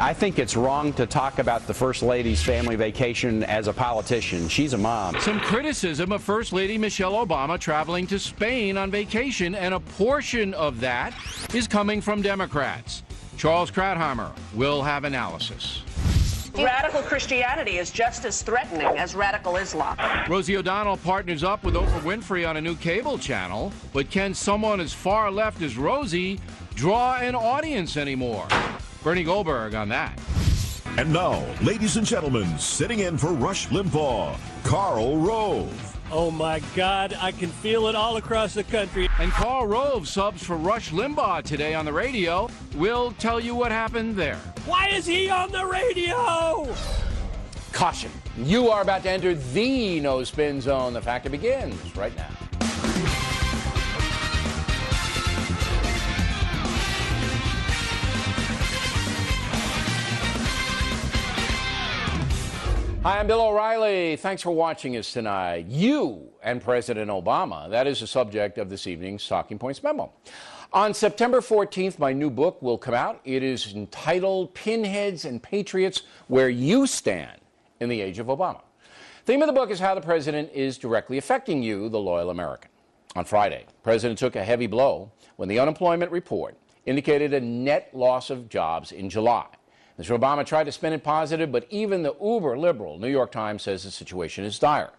I think it's wrong to talk about the First Lady's family vacation as a politician. She's a mom. Some criticism of First Lady Michelle Obama traveling to Spain on vacation, and a portion of that is coming from Democrats. Charles Krauthammer will have analysis. Radical Christianity is just as threatening as radical Islam. Rosie O'Donnell partners up with Oprah Winfrey on a new cable channel, but can someone as far left as Rosie draw an audience anymore? Bernie Goldberg on that. And now, ladies and gentlemen, sitting in for Rush Limbaugh, Karl Rove. Oh my God, I can feel it all across the country. And Karl Rove subs for Rush Limbaugh today on the radio. We'll tell you what happened there. Why is he on the radio? Caution, you are about to enter the no-spin zone. The factor begins right now. Hi, I'm Bill O'Reilly. Thanks for watching us tonight. You and President Obama, that is the subject of this evening's Talking Points Memo. On September 14th, my new book will come out. It is entitled Pinheads and Patriots, Where You Stand in the Age of Obama. The theme of the book is how the president is directly affecting you, the loyal American. On Friday, the president took a heavy blow when the unemployment report indicated a net loss of jobs in July. Mr. Obama tried to spin it positive, but even the uber-liberal New York Times says the situation is dire.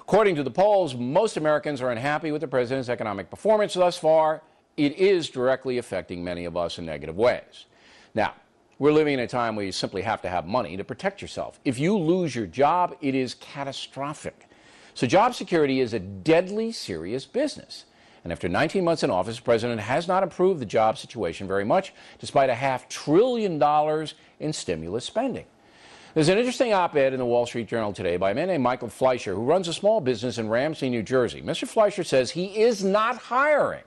According to the polls, most Americans are unhappy with the president's economic performance thus far. It is directly affecting many of us in negative ways. Now, we're living in a time where you simply have to have money to protect yourself. If you lose your job, it is catastrophic. So job security is a deadly serious business. And after 19 months in office, the president has not improved the job situation very much, despite a $500 billion in stimulus spending. There's an interesting op-ed in the Wall Street Journal today by a man named Michael Fleischer, who runs a small business in Ramsey, New Jersey. Mr. Fleischer says he is not hiring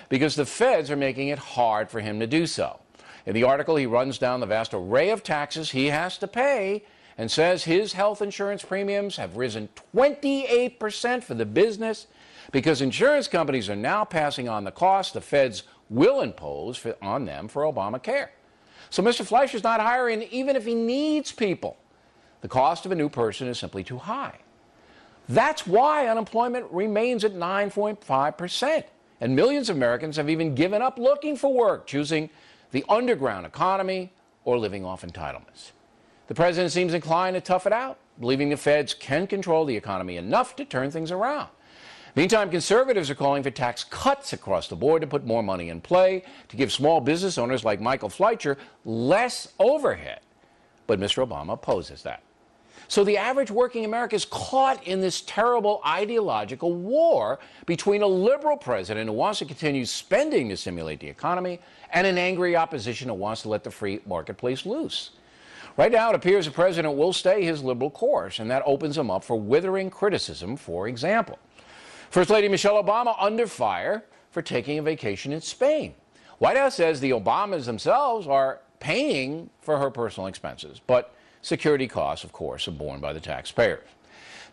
because the feds are making it hard for him to do so. In the article, he runs down the vast array of taxes he has to pay and says his health insurance premiums have risen 28% for the business because insurance companies are now passing on the cost the feds will impose on them for ObamaCare. So Mr. Fleischer's not hiring even if he needs people. The cost of a new person is simply too high. That's why unemployment remains at 9.5%. And millions of Americans have even given up looking for work, choosing the underground economy or living off entitlements. The president seems inclined to tough it out, believing the feds can control the economy enough to turn things around. Meantime, conservatives are calling for tax cuts across the board to put more money in play, to give small business owners like Michael Fleischer less overhead. But Mr. Obama opposes that. So the average working American is caught in this terrible ideological war between a liberal president who wants to continue spending to stimulate the economy and an angry opposition who wants to let the free marketplace loose. Right now, it appears the president will stay his liberal course, and that opens him up for withering criticism, for example. First Lady Michelle Obama under fire for taking a vacation in Spain. White House says the Obamas themselves are paying for her personal expenses, but security costs, of course, are borne by the taxpayers.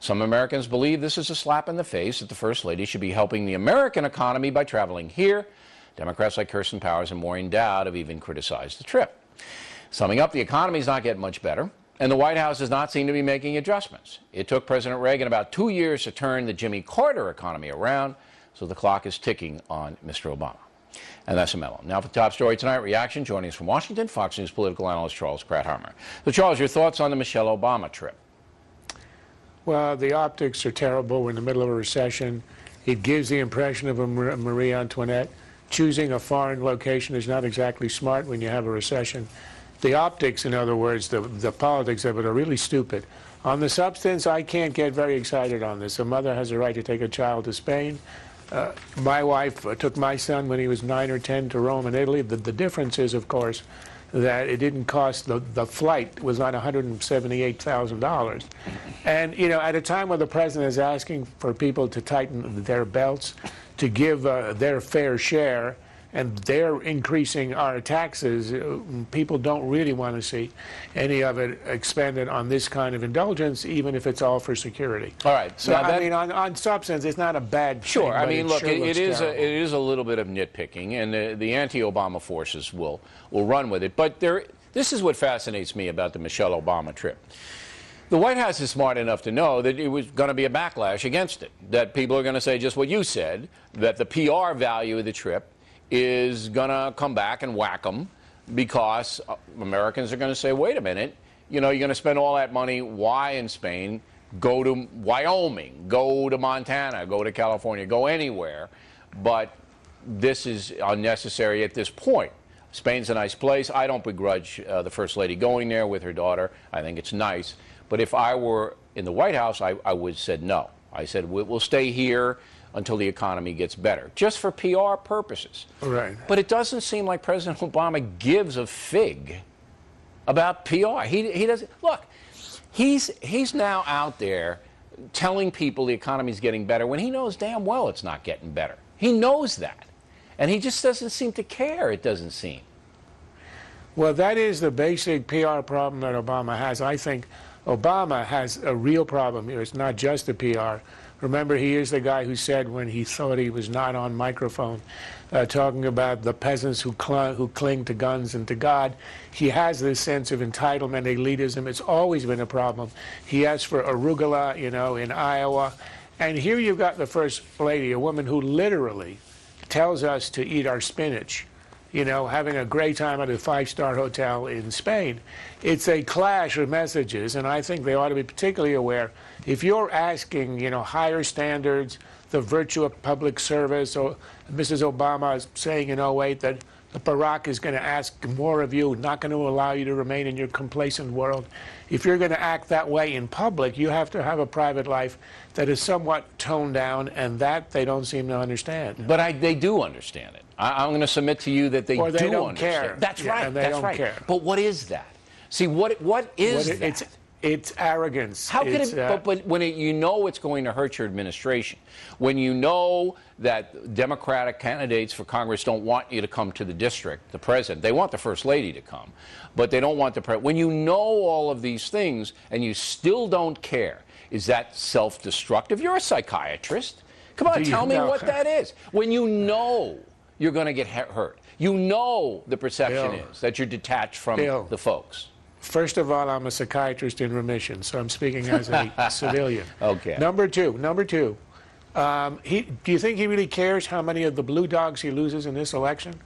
Some Americans believe this is a slap in the face that the First Lady should be helping the American economy by traveling here. Democrats like Kirsten Powers and Maureen Dowd have even criticized the trip. Summing up, the economy is not getting much better, and the White House does not seem to be making adjustments. It took President Reagan about 2 years to turn the Jimmy Carter economy around, so the clock is ticking on Mr. Obama. And that's a memo. Now for the top story tonight, reaction. Joining us from Washington, Fox News political analyst Charles Krauthammer. So Charles, your thoughts on the Michelle Obama trip? Well, the optics are terrible. We're in the middle of a recession. It gives the impression of a Marie Antoinette. Choosing a foreign location is not exactly smart when you have a recession. The optics, in other words, the politics of it are really stupid. On the substance, I can't get very excited on this. A mother has a right to take a child to Spain. My wife took my son when he was 9 or 10 to Rome and Italy. The difference is, of course, that it didn't cost, the flight was not $178,000. And, you know, at a time when the president is asking for people to tighten their belts, to give their fair share, and they're increasing our taxes, people don't really want to see any of it expended on this kind of indulgence, even if it's all for security. All right. So, I mean, on substance, it's not a bad thing. Sure. I mean, look, sure it is a little bit of nitpicking, and the anti-Obama forces will run with it. But there This is what fascinates me about the Michelle Obama trip. The White House is smart enough to know that it was going to be a backlash against it, that people are going to say just what you said, that the PR value of the trip is going to come back and whack them because Americans are going to say, wait a minute, you know, you're going to spend all that money. Why in Spain? Go to Wyoming, go to Montana, go to California, go anywhere. But this is unnecessary at this point. Spain's a nice place. I don't begrudge the First Lady going there with her daughter. I think it's nice. But if I were in the White House, I would have said no. I said, we'll stay here until the economy gets better, just for PR purposes. Right. But it doesn't seem like President Obama gives a fig about PR. He doesn't. Look, he's now out there telling people the economy's getting better when he knows damn well it's not getting better. He knows that. And he just doesn't seem to care, it doesn't seem. Well, that is the basic PR problem that Obama has. I think Obama has a real problem here. It's not just the PR. Remember, he is the guy who said when he thought he was not on microphone, talking about the peasants who cling to guns and to God. He has this sense of entitlement, elitism. It's always been a problem. He asked for arugula, you know, in Iowa. And here you've got the First Lady, a woman who literally tells us to eat our spinach, you know, having a great time at a five-star hotel in Spain. It's a clash of messages, and I think they ought to be particularly aware. If you're asking, you know, higher standards, the virtue of public service, or Mrs. Obama is saying in 08 that Barack is going to ask more of you, not going to allow you to remain in your complacent world. If you're going to act that way in public, you have to have a private life that is somewhat toned down, and that they don't seem to understand. But they do understand it. I'm going to submit to you that they or they do don't understand. care. That's right. And they that's don't right. care. But what is that? See, what is that? It's arrogance. How could it? But when you know it's going to hurt your administration, when you know that Democratic candidates for Congress don't want you to come to the district, the president, they want the First Lady to come, but they don't want the president. When you know all of these things and you still don't care, is that self-destructive? You're a psychiatrist. Come on, tell me what that is. When you know you're going to get hurt, you know the perception is that you're detached from the folks. First of all, I'm a psychiatrist in remission, so I'm speaking as a civilian. Okay. Number two, do you think he really cares how many of the blue dogs he loses in this election?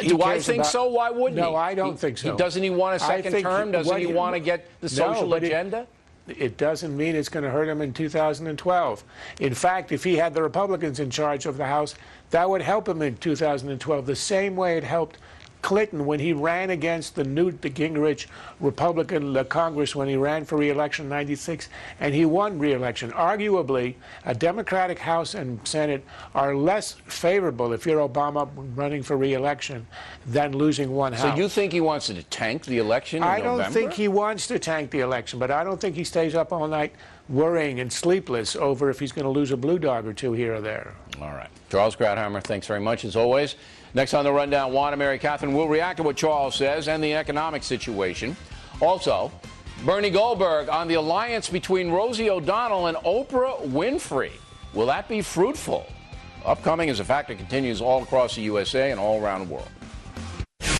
Do I think so? Why wouldn't he? No, I don't think so. Doesn't he want a second term? Doesn't he want to get the social agenda? It doesn't mean it's going to hurt him in 2012. In fact, if he had the Republicans in charge of the House, that would help him in 2012, the same way it helped Clinton when he ran against the Newt Gingrich Republican Congress when he ran for re-election in '96, and he won re-election. Arguably, a Democratic House and Senate are less favorable if you're Obama running for re-election than losing one House. So you think he wants to tank the election in November? I don't think he wants to tank the election, but I don't think he stays up all night worrying and sleepless over if he's going to lose a blue dog or two here or there. All right. Charles Krauthammer, thanks very much as always. Next on the Rundown, Juan and Mary Catherine will react to what Charles says and the economic situation. Also, Bernie Goldberg on the alliance between Rosie O'Donnell and Oprah Winfrey. Will that be fruitful? Upcoming as the factor continues all across the USA and all around the world.